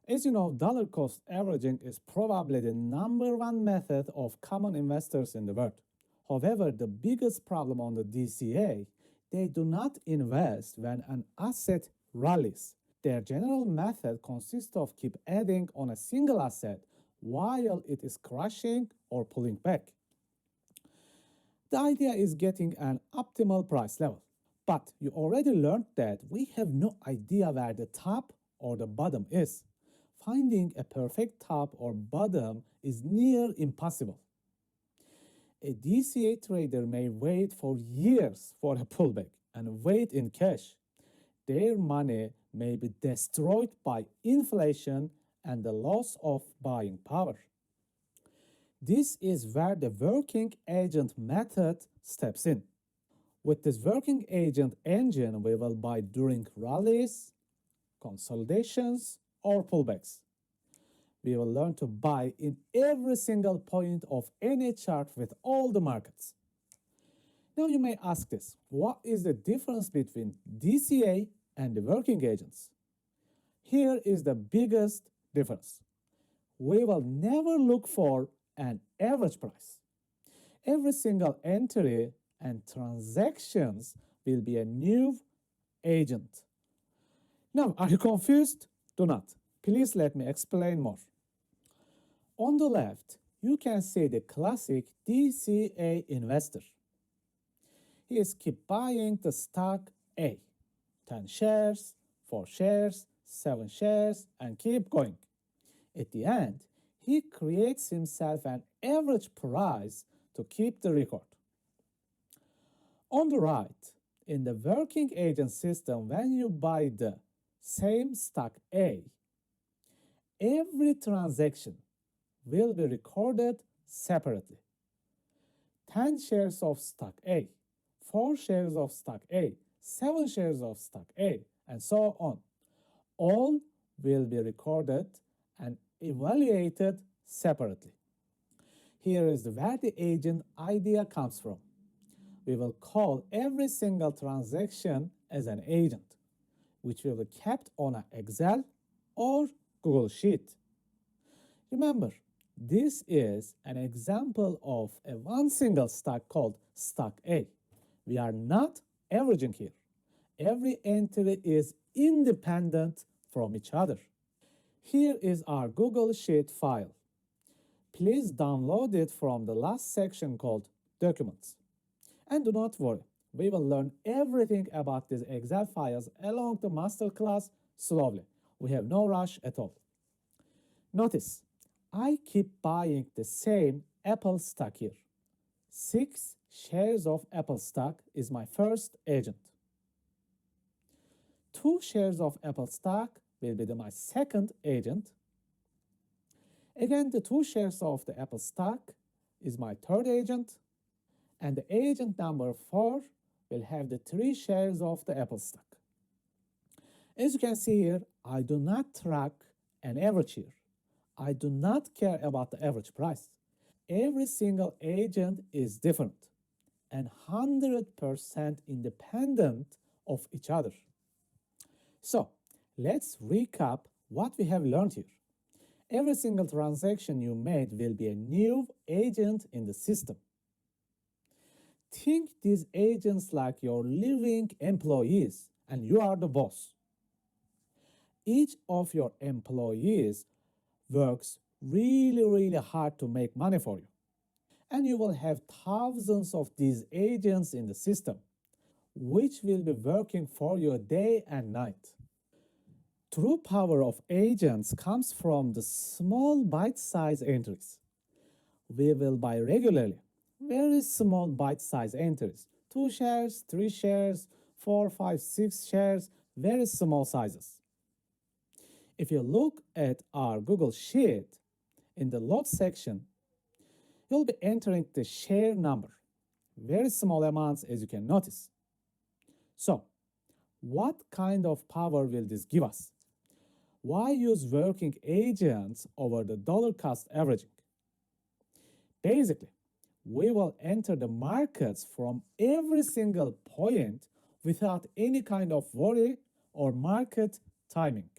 As you know, dollar cost averaging is probably the number one method of common investors in the world. However, the biggest problem on the DCA, they do not invest when an asset rallies. Their general method consists of keep adding on a single asset while it is crashing or pulling back. The idea is getting an optimal price level. But you already learned that we have no idea where the top or the bottom is. Finding a perfect top or bottom is near impossible. A DCA trader may wait for years for a pullback and wait in cash. Their money may be destroyed by inflation and the loss of buying power. This is where the working agent method steps in. With this working agent engine, we will buy during rallies, consolidations, or pullbacks. We will learn to buy in every single point of any chart with all the markets. Now you may ask this, what is the difference between DCA and the working agents? Here is the biggest difference. We will never look for an average price. Every single entry and transactions will be a new agent. Now, are you confused? Do not. Please let me explain more. On the left, you can see the classic DCA investor. He is keep buying the stock A, 10 shares, 4 shares, 7 shares, and keep going. At the end, he creates himself an average price to keep the record. On the right, in the working agent system, when you buy the same stock A, every transaction will be recorded separately. 10 shares of stock A, 4 shares of stock A, 7 shares of stock A, and so on. All will be recorded and evaluated separately. Here is where the agent idea comes from. We will call every single transaction as an agent, which will be kept on an Excel or Google Sheet. Remember, this is an example of a one single stock called stock A. We are not averaging here. Every entry is independent from each other. Here is our Google Sheet file. Please download it from the last section called Documents. And do not worry, we will learn everything about these Excel files along the masterclass slowly. We have no rush at all. Notice, I keep buying the same Apple stock here. 6 shares of Apple stock is my first agent. 2 shares of Apple stock will be my second agent. Again, the 2 shares of the Apple stock is my third agent. And the agent number 4 will have the 3 shares of the Apple stock. As you can see here, I do not track an average here. I do not care about the average price. Every single agent is different and 100% independent of each other. So, let's recap what we have learned here. Every single transaction you made will be a new agent in the system. Think these agents like your living employees, and you are the boss. Each of your employees works really hard to make money for you. And you will have thousands of these agents in the system, which will be working for you day and night. True power of agents comes from the small bite-sized entries. We will buy regularly very small bite-sized entries. 2 shares, 3 shares, 4, 5, 6 shares, very small sizes. If you look at our Google Sheet, in the lot section, you'll be entering the share number. Very small amounts, as you can notice. So, what kind of power will this give us? Why use working agents over the dollar cost averaging? Basically, we will enter the markets from every single point without any kind of worry or market timing.